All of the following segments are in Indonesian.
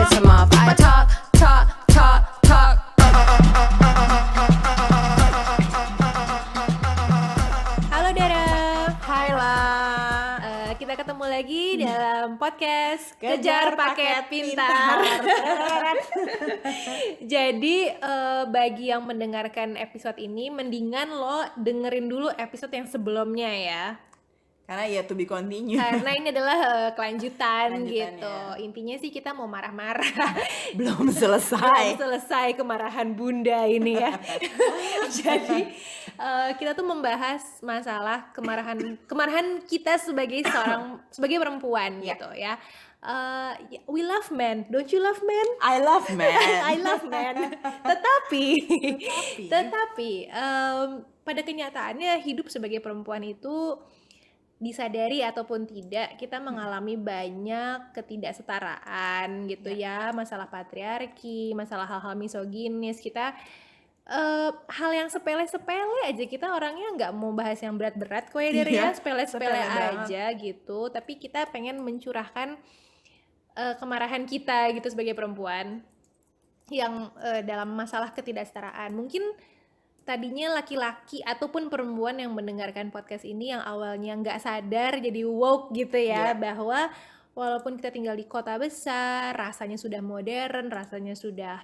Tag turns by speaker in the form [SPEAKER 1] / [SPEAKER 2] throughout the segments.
[SPEAKER 1] piss him off. I talk, talk, talk, talk.
[SPEAKER 2] Halo Dara,
[SPEAKER 3] Hai lah.
[SPEAKER 2] kita ketemu lagi dalam podcast
[SPEAKER 3] Kejar Paket Pintar.
[SPEAKER 2] Jadi bagi yang mendengarkan episode ini, mendingan lo dengerin dulu episode yang sebelumnya ya.
[SPEAKER 3] Karena ya to be continue.
[SPEAKER 2] Karena ini adalah kelanjutan
[SPEAKER 3] Kelanjutan,
[SPEAKER 2] gitu.
[SPEAKER 3] ya.
[SPEAKER 2] Intinya sih kita mau marah-marah.
[SPEAKER 3] Belum selesai.
[SPEAKER 2] Belum selesai kemarahan bunda ini ya. Jadi kita tuh membahas masalah kemarahan kita sebagai perempuan
[SPEAKER 3] Ya.
[SPEAKER 2] gitu ya. We love men, don't you love men?
[SPEAKER 3] I love man.
[SPEAKER 2] I love men. Tetapi pada kenyataannya hidup sebagai perempuan itu disadari ataupun tidak kita mengalami banyak ketidaksetaraan gitu ya, masalah patriarki, masalah hal-hal misoginis. Kita hal yang sepele-sepele aja, kita orangnya nggak mau bahas yang berat-berat kok ya dari
[SPEAKER 3] Iya,
[SPEAKER 2] ya, sepele-sepele
[SPEAKER 3] sepele banget.
[SPEAKER 2] aja gitu, tapi kita pengen mencurahkan kemarahan kita gitu sebagai perempuan yang dalam masalah ketidaksetaraan. Mungkin tadinya laki-laki ataupun perempuan yang mendengarkan podcast ini yang awalnya nggak sadar jadi woke gitu ya,
[SPEAKER 3] Iya.
[SPEAKER 2] bahwa walaupun kita tinggal di kota besar, rasanya sudah modern, rasanya sudah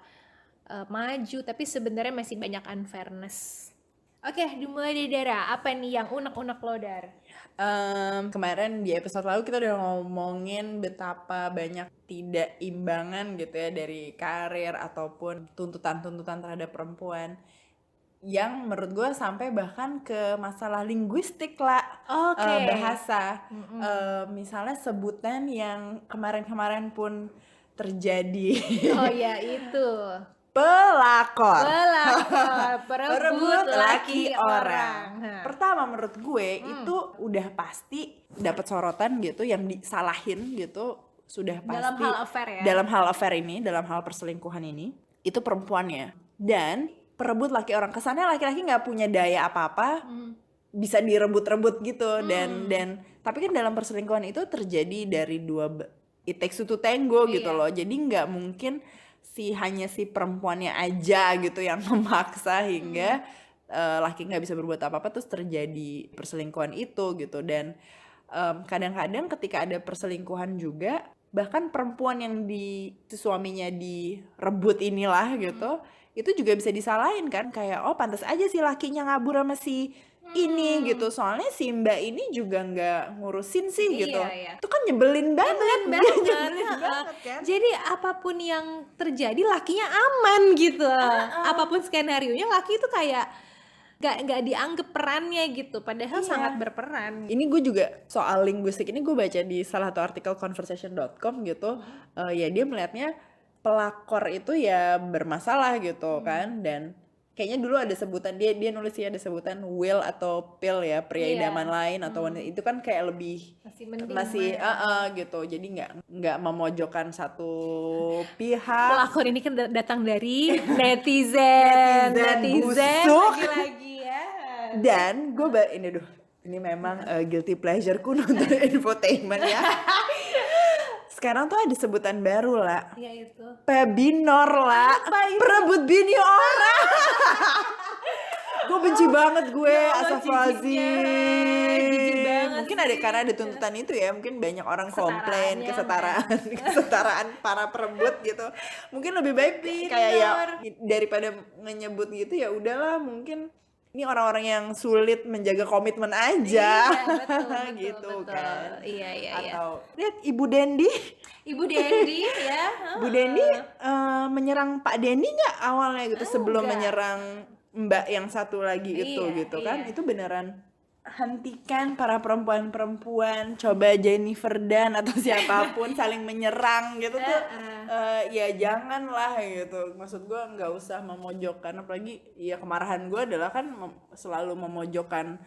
[SPEAKER 2] maju, tapi sebenarnya masih banyak unfairness. Oke, dimulai dari Dara. Apa nih yang unek-unek lo, Dar?
[SPEAKER 3] Kemarin di episode lalu kita udah ngomongin betapa banyak tidak imbangan gitu ya dari karir ataupun tuntutan-tuntutan terhadap perempuan, yang menurut gue sampai bahkan ke masalah linguistik lah.
[SPEAKER 2] Oke.
[SPEAKER 3] Bahasa. Misalnya sebutan yang kemarin-kemarin pun terjadi.
[SPEAKER 2] Oh ya, itu.
[SPEAKER 3] Pelakor.
[SPEAKER 2] Perebut laki orang. Nah.
[SPEAKER 3] Pertama menurut gue itu udah pasti dapat sorotan gitu, yang disalahin gitu sudah pasti.
[SPEAKER 2] Dalam hal affair ya.
[SPEAKER 3] Dalam hal affair ini, dalam hal perselingkuhan ini, itu perempuannya. Dan perebut laki orang, kesannya laki-laki nggak punya daya apa-apa, bisa direbut-rebut gitu. Dan tapi kan dalam perselingkuhan itu terjadi dari it takes two to tango gitu
[SPEAKER 2] Iya.
[SPEAKER 3] loh. Jadi nggak mungkin hanya si perempuannya aja gitu yang memaksa hingga laki nggak bisa berbuat apa-apa terus terjadi perselingkuhan itu gitu. Dan kadang-kadang ketika ada perselingkuhan juga, bahkan perempuan yang si suaminya direbut inilah gitu, itu juga bisa disalahin kan, kayak oh pantas aja si lakinya ngabur sama si ini gitu, soalnya si mbak ini juga nggak ngurusin sih gitu.
[SPEAKER 2] Iya.
[SPEAKER 3] Itu kan nyebelin banget. Nyebelin banget kan.
[SPEAKER 2] Jadi apapun yang terjadi lakinya aman gitu. Apapun skenarionya laki itu kayak nggak dianggap perannya gitu, padahal
[SPEAKER 3] Iya.
[SPEAKER 2] sangat berperan.
[SPEAKER 3] Ini gue juga soal linguistik ini gue baca di salah satu artikel conversation.com gitu. Ya dia melihatnya pelakor itu ya bermasalah gitu kan. Dan kayaknya dulu ada sebutan, dia nulis sih ada sebutan will atau pill ya, pria
[SPEAKER 2] Iya.
[SPEAKER 3] idaman lain atau wanita, itu kan kayak lebih
[SPEAKER 2] Masih mending
[SPEAKER 3] gitu. Jadi nggak memojokkan satu pihak.
[SPEAKER 2] pelakor ini kan datang dari netizen
[SPEAKER 3] busuk.
[SPEAKER 2] lagi-lagi ya.
[SPEAKER 3] Dan gue ini memang guilty pleasure-ku nonton infotainment ya. Sekarang tuh ada sebutan baru lah,
[SPEAKER 2] Ya itu.
[SPEAKER 3] pebinor lah, perebut bini orang. Gue benci banget gue, astagfirullahaladzim.
[SPEAKER 2] jijik banget
[SPEAKER 3] Mungkin
[SPEAKER 2] sih.
[SPEAKER 3] ada karena ada tuntutan itu ya, mungkin banyak orang komplain
[SPEAKER 2] Kesetaraannya,
[SPEAKER 3] kesetaraan para perebut gitu. Mungkin lebih baik kayak ya daripada menyebut gitu, ya udahlah, mungkin ini orang-orang yang sulit menjaga komitmen aja.
[SPEAKER 2] Iya, betul,
[SPEAKER 3] gitu
[SPEAKER 2] betul.
[SPEAKER 3] kan.
[SPEAKER 2] Iya.
[SPEAKER 3] Atau lihat Ibu Dendi.
[SPEAKER 2] Ibu Dendi ya.
[SPEAKER 3] Bu Dendi menyerang Pak Dendi nggak awalnya gitu, sebelum
[SPEAKER 2] enggak.
[SPEAKER 3] menyerang Mbak yang satu lagi itu
[SPEAKER 2] Iya,
[SPEAKER 3] gitu kan.
[SPEAKER 2] iya.
[SPEAKER 3] Itu beneran hentikan para perempuan-perempuan, coba Jennifer Dan atau siapapun saling menyerang gitu tuh. Ya janganlah gitu. Maksud gue nggak usah memojokkan, apalagi ya kemarahan gue adalah kan selalu memojokkan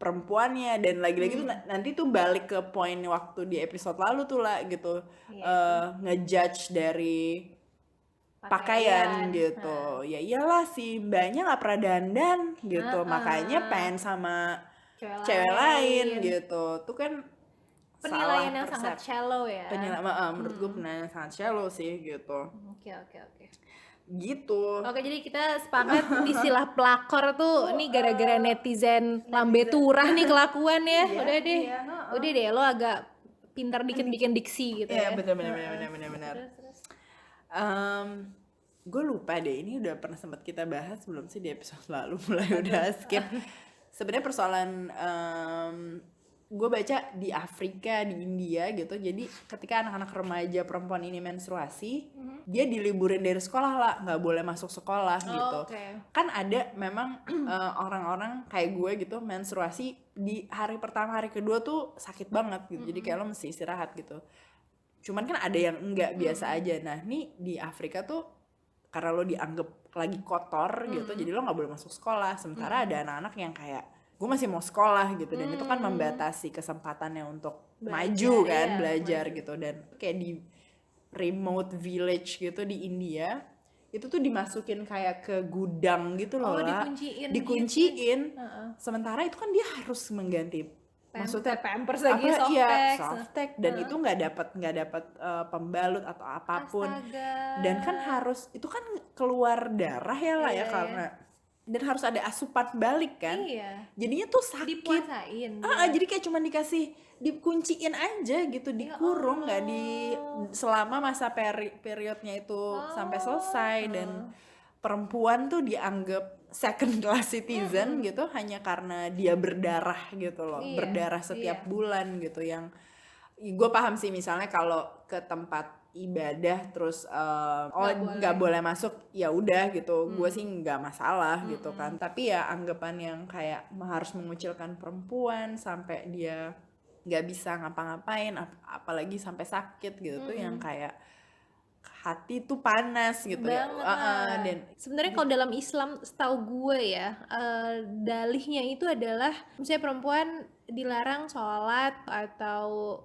[SPEAKER 3] perempuannya. Dan lagi-lagi tuh nanti tuh balik ke poin waktu di episode lalu tuh lah gitu, ngejudge dari pakaian gitu. Ya iyalah si mbaknya nggak pernah dandan gitu, makanya pengen sama cewek lain gitu. Tuh kan
[SPEAKER 2] penilaian
[SPEAKER 3] salah
[SPEAKER 2] yang sangat shallow ya.
[SPEAKER 3] menurut gue penilaian yang sangat shallow sih gitu.
[SPEAKER 2] Oke.
[SPEAKER 3] Gitu.
[SPEAKER 2] Oke, jadi kita sepakat istilah pelakor tuh ini gara-gara netizen lambe turah nih kelakuan ya.
[SPEAKER 3] Iya,
[SPEAKER 2] Udah deh.
[SPEAKER 3] iya,
[SPEAKER 2] Udah deh, lo agak pintar dikit bikin diksi gitu
[SPEAKER 3] Iya,
[SPEAKER 2] ya.
[SPEAKER 3] benar.
[SPEAKER 2] Terus.
[SPEAKER 3] Gue lupa deh, ini udah pernah sempat kita bahas belum sih di episode lalu, mulai udah skip. Sebenarnya persoalan gue baca di Afrika, di India gitu, jadi ketika anak-anak remaja perempuan ini menstruasi, dia diliburin dari sekolah lah, nggak boleh masuk sekolah gitu. Kan ada memang orang-orang kayak gue gitu menstruasi di hari pertama, hari kedua tuh sakit banget gitu, jadi kayak lo mesti istirahat gitu. Cuman kan ada yang enggak, biasa aja. Nah nih di Afrika tuh karena lo dianggap lagi kotor gitu, jadi lo nggak boleh masuk sekolah. Sementara ada anak-anak yang kayak gue masih mau sekolah gitu, dan itu kan membatasi kesempatannya untuk maju kan, belajar gitu. Dan kayak di remote village gitu di India itu tuh dimasukin kayak ke gudang gitu loh lah, dikunciin. Sementara itu kan dia harus mengganti maksudnya
[SPEAKER 2] pampers lagi,
[SPEAKER 3] softtek, dan itu nggak dapat pembalut atau apapun.
[SPEAKER 2] Astaga.
[SPEAKER 3] Dan kan harus itu kan keluar darah ya lah ya, karena dan harus ada asupan balik kan. Jadinya tuh sakit,
[SPEAKER 2] dipuasain.
[SPEAKER 3] Jadi kayak cuma dikasih dikunciin aja gitu, dikurung, nggak selama masa periodnya itu sampai selesai. Dan perempuan tuh dianggap second class citizen gitu hanya karena dia berdarah gitu loh, berdarah setiap bulan gitu. Yang gue paham sih, misalnya kalau ke tempat ibadah terus nggak boleh masuk, ya udah gitu, gue sih nggak masalah gitu kan. Tapi ya anggapan yang kayak harus mengucilkan perempuan sampai dia nggak bisa ngapa-ngapain, apalagi sampai sakit gitu tuh yang kayak hati tuh panas gitu ya. Dan
[SPEAKER 2] sebenarnya kalau dalam Islam setahu gue ya, dalihnya itu adalah misalnya perempuan dilarang sholat atau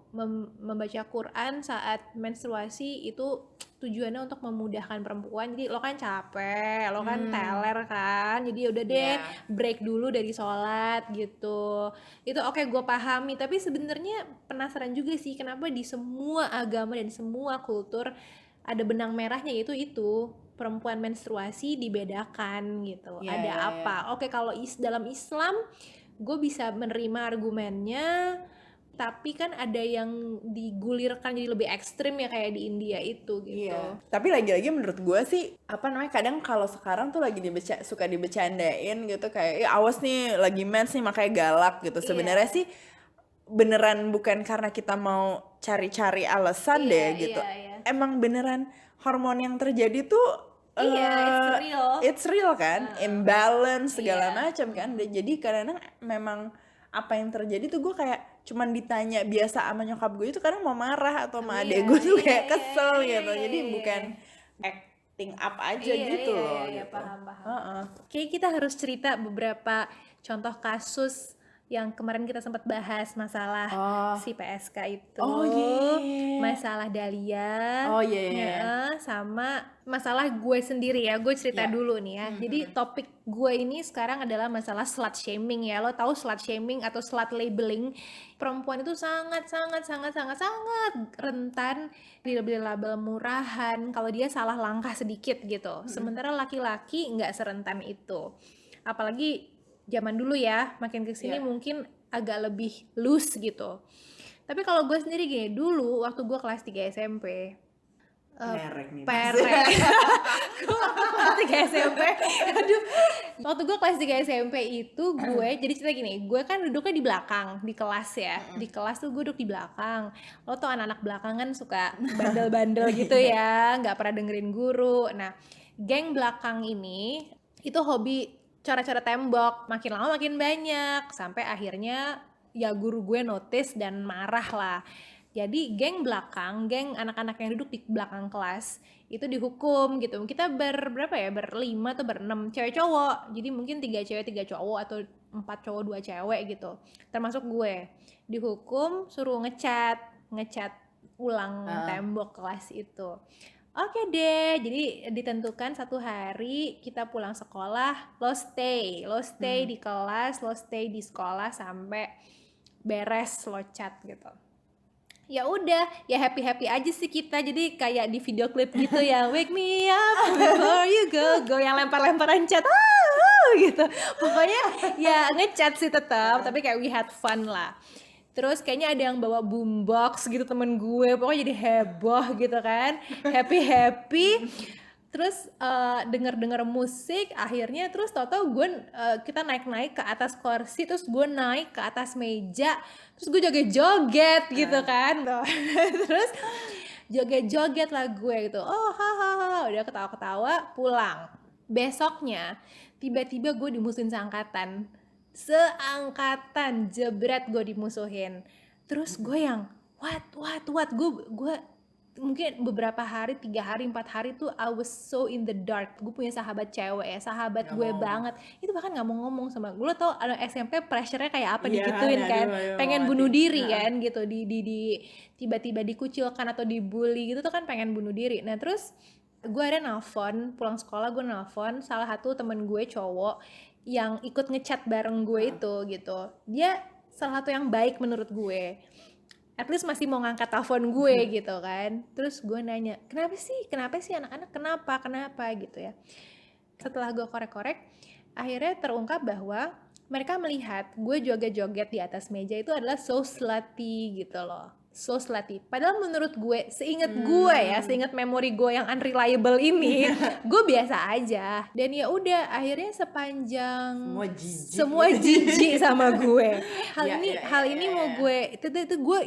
[SPEAKER 2] membaca Quran saat menstruasi, itu tujuannya untuk memudahkan perempuan. Jadi lo kan capek, lo kan teler kan, jadi udah deh break dulu dari sholat gitu. Itu oke, gue pahami. Tapi sebenarnya penasaran juga sih kenapa di semua agama dan semua kultur ada benang merahnya, yaitu itu perempuan menstruasi dibedakan gitu. Ada apa? Oke, kalau dalam Islam gue bisa menerima argumennya, tapi kan ada yang digulirkan jadi lebih ekstrim ya kayak di India itu gitu.
[SPEAKER 3] Tapi lagi-lagi menurut gue sih kadang kalau sekarang tuh lagi suka dibecandain gitu, kayak awas nih lagi mens nih makanya galak gitu. Sebenarnya sih beneran bukan karena kita mau cari-cari alasan gitu. Emang beneran hormon yang terjadi tuh it's real kan, imbalance segala macam kan. Jadi kadang-kadang memang apa yang terjadi tuh gue kayak cuman ditanya biasa sama nyokap gue itu kadang mau marah, atau sama adek gue tuh kayak kesel gitu. Jadi bukan acting up aja gitu loh.
[SPEAKER 2] Paham. Kayak kita harus cerita beberapa contoh kasus yang kemarin kita sempat bahas, masalah si PSK itu, masalah Dahlia, sama masalah gue sendiri ya. Gue cerita dulu nih ya. Jadi topik gue ini sekarang adalah masalah slut shaming ya. Lo tahu slut shaming atau slut labeling? Perempuan itu sangat rentan dilabel murahan kalau dia salah langkah sedikit gitu. Sementara laki-laki nggak serentan itu. Apalagi zaman dulu ya, makin kesini mungkin agak lebih loose gitu. Tapi kalau gue sendiri gini, dulu waktu gue kelas 3 SMP, perek. Gue waktu kelas 3 SMP, waktu gue kelas 3 SMP itu gue, jadi cerita gini, gue kan duduknya di belakang, di kelas ya. Di kelas tuh gue duduk di belakang. Lo tau anak-anak belakang kan suka bandel-bandel gitu ya, gak pernah dengerin guru. Nah, geng belakang ini itu hobi coret-coret tembok, makin lama makin banyak, sampai akhirnya ya guru gue notice dan marah lah. Jadi geng anak-anak yang duduk di belakang kelas itu dihukum gitu. Kita berlima atau berenam cewek cowok. Jadi mungkin 3 cewek 3 cowok atau 4 cowok 2 cewek gitu. Termasuk gue. Dihukum suruh ngecat ulang tembok kelas itu. Oke deh, jadi ditentukan 1 hari kita pulang sekolah, lo stay di kelas, lo stay di sekolah sampai beres lo cat gitu. ya udah, ya happy aja sih kita. Jadi kayak di video klip gitu ya, wake me up before you go yang lempar-lemparan cat gitu. Pokoknya ya ngechat sih tetap, tapi kayak we had fun lah. Terus kayaknya ada yang bawa boombox gitu temen gue, pokoknya jadi heboh gitu kan, happy. Terus denger musik, akhirnya terus tau-tau gue kita naik ke atas kursi, terus gue naik ke atas meja, terus gue joget-joget gitu kan. Terus joget-joget lah gue gitu, oh hahaha, udah ketawa-ketawa, pulang. Besoknya tiba-tiba gue dimusuhin seangkatan, jebret gue dimusuhin. Terus gue yang what gue mungkin beberapa hari, 3 hari, 4 hari tuh I was so in the dark. Gue punya sahabat cewek ya, sahabat gue banget, itu bahkan gak mau ngomong sama gue. Lo tau anak SMP pressure-nya kayak apa, digituin kan, pengen bunuh diri kan gitu, di tiba-tiba dikucilkan atau dibully gitu tuh kan pengen bunuh diri. Nah terus gue ada nelfon, pulang sekolah gue nelfon salah satu temen gue cowok yang ikut ngechat bareng gue itu gitu. Dia salah satu yang baik menurut gue, at least masih mau ngangkat telepon gue gitu kan. Terus gue nanya, kenapa sih anak-anak, kenapa gitu ya. Setelah gue korek-korek, akhirnya terungkap bahwa mereka melihat gue joget-joget di atas meja itu adalah so slutty gitu loh, so slutty. Padahal menurut gue, seingat memori gue yang unreliable ini, gue biasa aja. Dan ya udah, akhirnya sepanjang semua jijik sama gue. Hal ini mau gue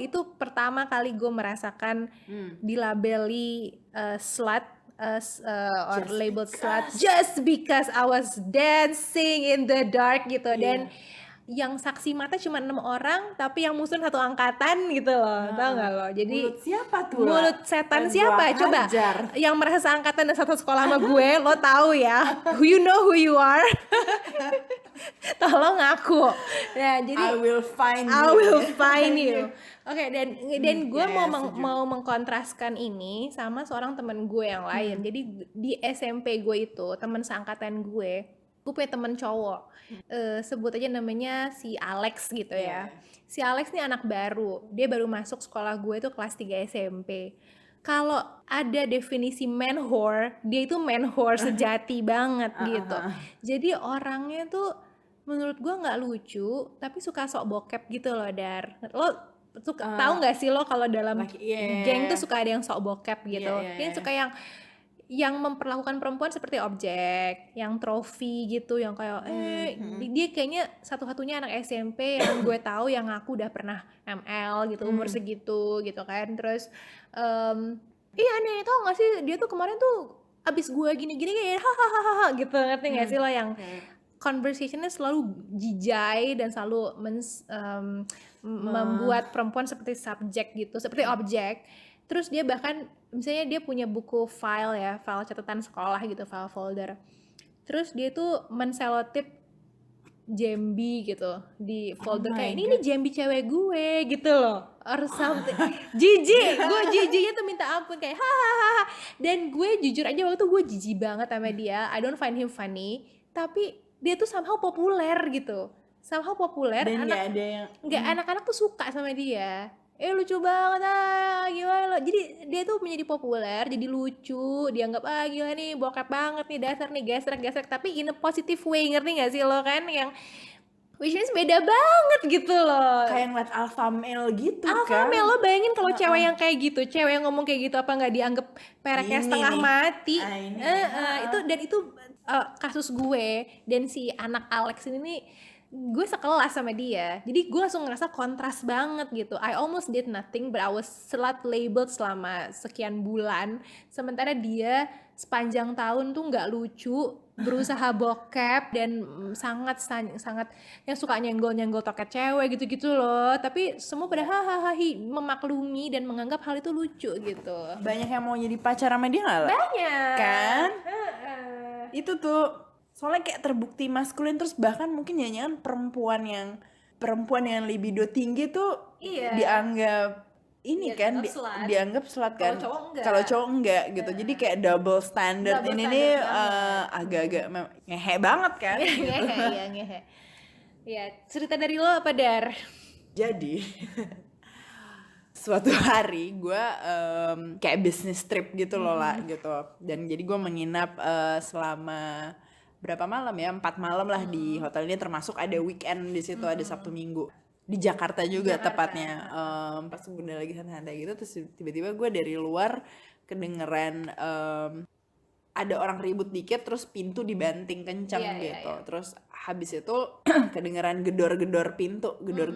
[SPEAKER 2] itu pertama kali gue merasakan dilabeli slut or labeled slut just because I was dancing in the dark gitu. Dan yang saksi mata cuma 6 orang, tapi yang musuhin satu angkatan gitu loh. Tahu nggak lo? Jadi
[SPEAKER 3] mulut siapa tuh?
[SPEAKER 2] Mulut setan siapa? Coba yang merasa seangkatan dan satu sekolah sama gue, lo tahu ya? You know who you are. Tolong ngaku. Nah, jadi
[SPEAKER 3] I will find you.
[SPEAKER 2] Oke, dan gue mau mengkontraskan ini sama seorang teman gue yang lain. Jadi di SMP gue itu, teman seangkatan gue punya teman cowok, sebut aja namanya si Alex gitu ya. Si Alex nih anak baru, dia baru masuk sekolah gue itu kelas 3 SMP. Kalau ada definisi man whore, dia itu man whore sejati banget gitu. Jadi orangnya tuh menurut gue nggak lucu, tapi suka sok bokep gitu loh, Dar. Lo tahu nggak sih lo kalau dalam geng tuh suka ada yang sok bokep gitu. Dia suka yang memperlakukan perempuan seperti objek, yang trofi gitu, yang kayak dia kayaknya satu-satunya anak SMP yang gue tahu yang aku udah pernah ML gitu, umur segitu gitu kan. Terus iya aneh, tau gak sih dia tuh kemarin tuh abis gue gini-gini kayak hahaha gitu, ngerti gak sih lo, yang conversationnya selalu jijai dan selalu membuat perempuan seperti subjek gitu, seperti objek. Terus dia bahkan misalnya dia punya buku file catatan sekolah gitu, file folder. Terus dia tuh menselotip Jambi gitu di folder kayak ini Jambi cewek gue gitu loh, or something. Gue jijiknya tuh minta ampun kayak hahaha. Dan gue jujur aja waktu itu gue jijik banget sama dia. I don't find him funny, tapi dia tuh somehow populer gitu. Dan anak-anak tuh suka sama dia. Lucu banget gila lo. Jadi dia tuh menjadi populer, jadi lucu, dianggap gila nih bokep banget nih, dasar nih gesrek, tapi in a positive way, ngerti gak sih lo kan, yang which is beda banget gitu loh,
[SPEAKER 3] kayak ngeliat alpha male gitu.
[SPEAKER 2] Alpha male, lo bayangin kalau cewek yang kayak gitu, cewek yang ngomong kayak gitu, apa nggak dianggap pereknya setengah mati. Itu kasus gue dan si anak Alex ini nih, gue sekelas sama dia, jadi gue langsung ngerasa kontras banget gitu. I almost did nothing but I was slut labeled selama sekian bulan, sementara dia sepanjang tahun tuh nggak lucu, berusaha bokep, dan sangat yang suka nyenggol toket cewek gitu loh. Tapi semua pada hahaha memaklumi dan menganggap hal itu lucu gitu.
[SPEAKER 3] Banyak yang mau jadi pacar sama dia nggak lah?
[SPEAKER 2] Banyak
[SPEAKER 3] kan? Itu tuh soalnya kayak terbukti maskulin, terus bahkan mungkin nyanyian perempuan yang libido tinggi tuh dianggap ini kan dianggap slut kan, kalau cowok enggak gitu. Jadi kayak double standard ini nih agak-agak ngehe banget kan.
[SPEAKER 2] ngehe. Ya, cerita dari lo apa, Dar?
[SPEAKER 3] Jadi suatu hari gue kayak business trip gitu loh lah gitu, dan jadi gue menginap selama berapa malam ya, 4 malam lah di hotel ini, termasuk ada weekend di situ, ada Sabtu Minggu di Jakarta juga tepatnya. Pas udah lagi santai-santai gitu, terus tiba-tiba gue dari luar kedengeran ada orang ribut dikit, terus pintu dibanting kencang gitu. Terus habis itu kedengeran gedor-gedor pintu, gedor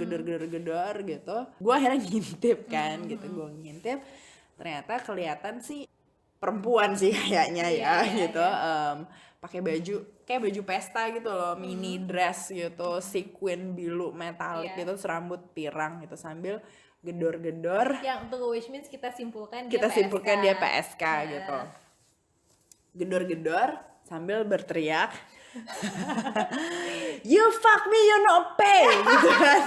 [SPEAKER 3] gitu. Gue akhirnya ngintip kan gitu, gue ngintip. Ternyata kelihatan sih perempuan sih kayaknya gitu. Pakai baju kayak baju pesta gitu loh, mini dress gitu, sequin biru metalik gitu, terus rambut pirang gitu, sambil gedor-gedor.
[SPEAKER 2] Yang untuk which means kita simpulkan
[SPEAKER 3] dia PSK gitu. Gedor-gedor sambil berteriak, you fuck me you no pay gitu kan.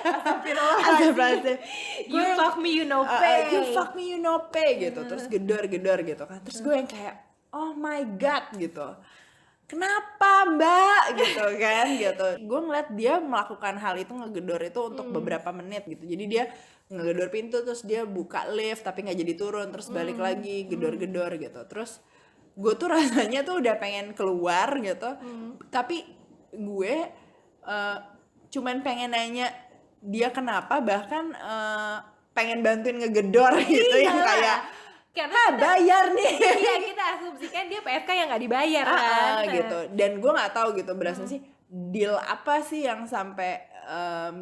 [SPEAKER 3] Astagfirullahaladzim.
[SPEAKER 2] You fuck me you no pay.
[SPEAKER 3] You fuck me you no pay gitu. Terus gedor-gedor gitu kan. Terus gue yang kayak, oh my god gitu, kenapa mbak gitu kan gitu. Gue ngeliat dia melakukan hal itu, ngegedor itu untuk beberapa menit gitu. Jadi dia ngegedor pintu, terus dia buka lift tapi nggak jadi turun, terus balik lagi gedor-gedor gitu. Terus gue tuh rasanya tuh udah pengen keluar gitu, tapi gue cuman pengen nanya dia kenapa, bahkan pengen bantuin ngegedor gitu. Yang kayak bayar nih.
[SPEAKER 2] Iya, kita asumsikan dia PSK yang nggak dibayar kan.
[SPEAKER 3] Gitu. Dan gue nggak tahu gitu berasa sih deal apa sih yang sampai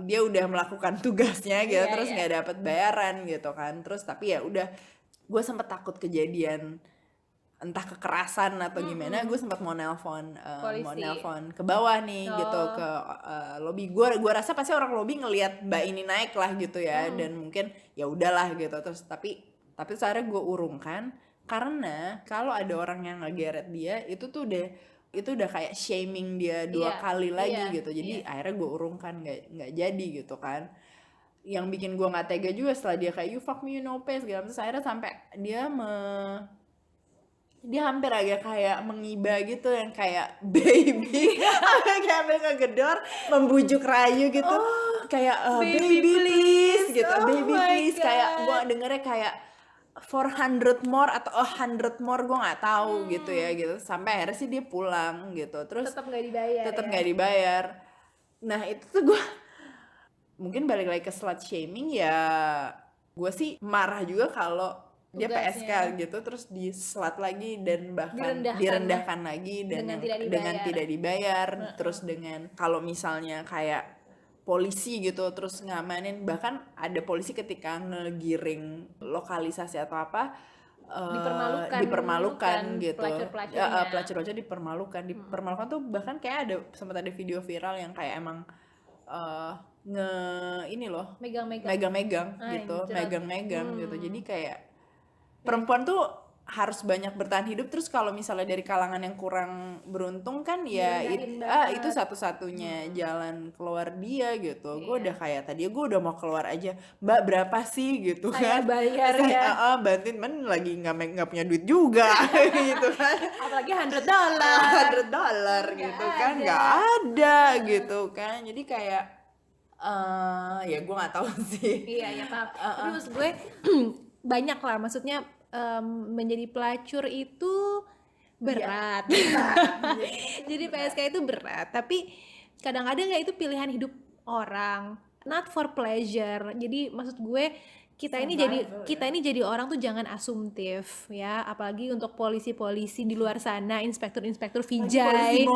[SPEAKER 3] dia udah melakukan tugasnya gitu, terus nggak dapet bayaran gitu kan. Terus tapi ya udah, gue sempet takut kejadian entah kekerasan atau gimana. Gue sempat mau nelpon ke bawah nih gitu, ke lobby. Gue rasa pasti orang lobby ngelihat mbak ini naik lah gitu ya, dan mungkin ya udahlah gitu. Terus tapi sekarang gue urungkan, karena kalau ada orang yang ngegeret dia itu udah kayak shaming dia 2 kali lagi gitu. Jadi akhirnya gue urungkan, nggak jadi gitu kan. Yang bikin gue nggak tega juga setelah dia kayak you fuck me you no pay segala macam, terus akhirnya sampai dia hampir agak kayak mengiba gitu, yang kayak baby kayak ambil ngegedor, membujuk rayu gitu, kayak baby please gitu, baby please. Kayak gue dengernya kayak 400 more atau 100 more, gue nggak tahu gitu ya gitu. Sampai akhirnya sih dia pulang gitu, terus
[SPEAKER 2] tetap nggak dibayar.
[SPEAKER 3] Nah itu tuh gue mungkin balik lagi ke slut shaming ya. Gue sih marah juga kalau dia PSK gitu, terus di slut lagi, dan bahkan direndahkan lagi dengan tidak dibayar. Terus dengan kalau misalnya kayak polisi gitu terus ngamanin, bahkan ada polisi ketika ngegiring lokalisasi atau apa dipermalukan gitu. Pelacur-pelacur dipermalukan tuh. Bahkan kayak ada sempat ada video viral yang kayak emang megang-megang gitu, megang-megang gitu. Jadi kayak perempuan tuh harus banyak bertahan hidup. Terus kalau misalnya dari kalangan yang kurang beruntung kan ya itu satu-satunya jalan keluar dia gitu. Gue udah kayak tadi gue udah mau keluar aja, mbak berapa sih gitu kan,
[SPEAKER 2] bayar ya,
[SPEAKER 3] bantuin, men lagi nggak punya duit juga gitu kan,
[SPEAKER 2] apalagi $100
[SPEAKER 3] gitu kan, nggak ada gitu kan. Jadi kayak ya gue nggak tahu sih.
[SPEAKER 2] Iya paham. Terus gue banyak lah, maksudnya menjadi pelacur itu berat. Jadi PSK itu berat, tapi kadang-kadang ya itu pilihan hidup orang, not for pleasure. Jadi maksud gue kita ini jadi orang tuh jangan asumtif ya, apalagi untuk polisi-polisi di luar sana, inspektur-inspektur Vijay,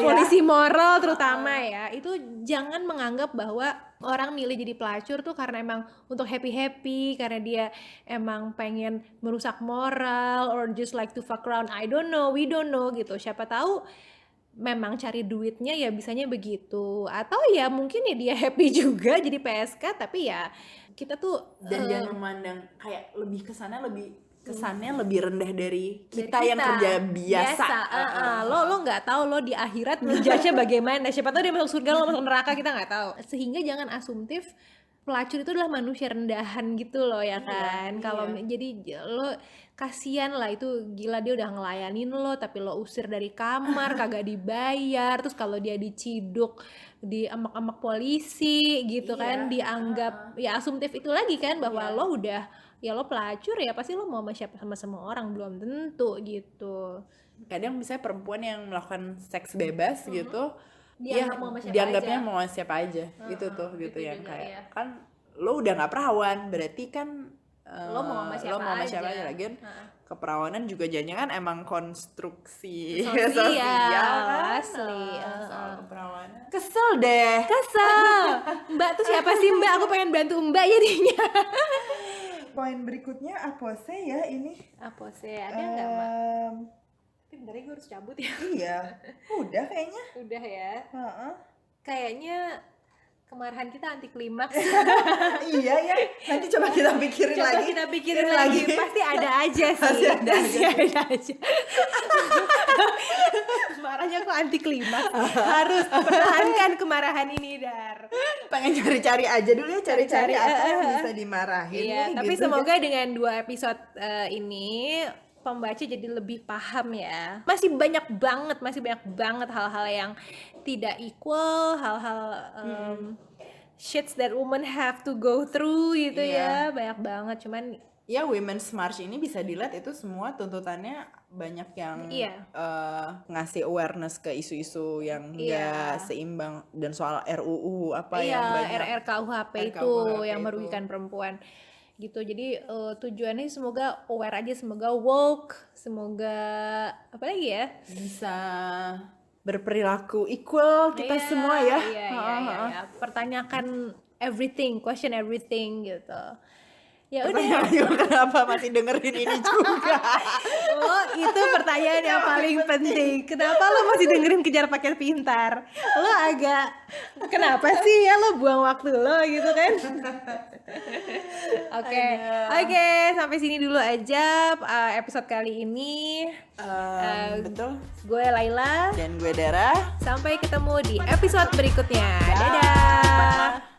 [SPEAKER 2] polisi moral terutama ya, itu jangan menganggap bahwa orang milih jadi pelacur tuh karena emang untuk happy-happy, karena dia emang pengen merusak moral, or just like to fuck around. I don't know, we don't know gitu. Siapa tahu memang cari duitnya ya bisanya begitu, atau ya mungkin ya dia happy juga jadi PSK, tapi ya kita tuh
[SPEAKER 3] jangan memandang kayak lebih kesannya lebih rendah dari kita yang kerja biasa.
[SPEAKER 2] Lo nggak tahu lo di akhirat ngejudge-nya bagaimana. Siapa tahu dia masuk surga, lo masuk neraka, kita nggak tahu. Sehingga jangan asumtif pelacur itu adalah manusia rendahan gitu loh ya kan. Kalau jadi lo kasian lah, itu gila dia udah ngelayanin lo tapi lo usir dari kamar, kagak dibayar, terus kalau dia diciduk emak-emak polisi gitu kan, dianggap ya asumtif itu lagi kan, bahwa lo udah ya lo pelacur ya pasti lo mau sama siapa, sama semua orang, belum tentu gitu.
[SPEAKER 3] Kadang misalnya perempuan yang melakukan seks bebas gitu,
[SPEAKER 2] Dianggap mau sama siapa
[SPEAKER 3] dianggapnya
[SPEAKER 2] aja.
[SPEAKER 3] mau sama siapa aja, gitu tuh, gitu
[SPEAKER 2] itu
[SPEAKER 3] yang
[SPEAKER 2] juga,
[SPEAKER 3] kayak
[SPEAKER 2] iya.
[SPEAKER 3] kan lo udah nggak perawan, berarti kan
[SPEAKER 2] Lo mau sama siapa aja.
[SPEAKER 3] lagian keperawanan juga jangan emang konstruksi
[SPEAKER 2] Sosial,
[SPEAKER 3] kan?
[SPEAKER 2] asli.
[SPEAKER 3] Soal keperawanan kesel deh.
[SPEAKER 2] Kesel. Mbak tuh siapa sih Mbak? Aku pengen bantu Mbak jadinya.
[SPEAKER 3] Poin berikutnya apose ya ini.
[SPEAKER 2] Apose ada nggak Mbak? Tapi bentar ya, gue harus cabut ya.
[SPEAKER 3] Iya, udah kayaknya.
[SPEAKER 2] Udah ya.
[SPEAKER 3] Heeh.
[SPEAKER 2] Kayaknya kemarahan kita anti klimaks.
[SPEAKER 3] Iya ya, nanti coba kita pikirin
[SPEAKER 2] Coba
[SPEAKER 3] lagi.
[SPEAKER 2] kita pikirin lagi. Pasti ada aja sih. Pasti ada aja. Marahnya kok anti klimaks. Harus pertahankan kemarahan ini, Dar.
[SPEAKER 3] Pengen cari-cari aja dulu ya, cari-cari apa yang bisa dimarahin
[SPEAKER 2] Iya,
[SPEAKER 3] nih,
[SPEAKER 2] tapi
[SPEAKER 3] gitu.
[SPEAKER 2] semoga dengan 2 episode ini pembaca jadi lebih paham ya. Masih banyak banget hal-hal yang tidak equal, hal-hal shits that women have to go through gitu ya. Banyak banget, cuman
[SPEAKER 3] Ya, Women's March ini bisa dilihat itu semua tuntutannya banyak yang ngasih awareness ke isu-isu yang nggak seimbang, dan soal RUU apa yang banyak
[SPEAKER 2] RRKUHP itu
[SPEAKER 3] RKUHP
[SPEAKER 2] yang
[SPEAKER 3] itu.
[SPEAKER 2] merugikan perempuan gitu. Jadi tujuannya semoga aware aja, semoga woke, semoga apa lagi ya,
[SPEAKER 3] bisa berperilaku equal kita semua ya.
[SPEAKER 2] Iya. Pertanyakan everything, question everything gitu. Ya udah.
[SPEAKER 3] Pertanyaan juga kenapa masih dengerin ini juga.
[SPEAKER 2] Oh, itu pertanyaan yang paling penting. Kenapa lo masih dengerin Kejar Paket Pintar? Lo agak kenapa sih ya lo buang waktu lo gitu kan? Oke, sampai sini dulu aja episode kali ini.
[SPEAKER 3] Betul.
[SPEAKER 2] Gue Laila.
[SPEAKER 3] Dan gue Dara.
[SPEAKER 2] Sampai ketemu di episode berikutnya. Dadah.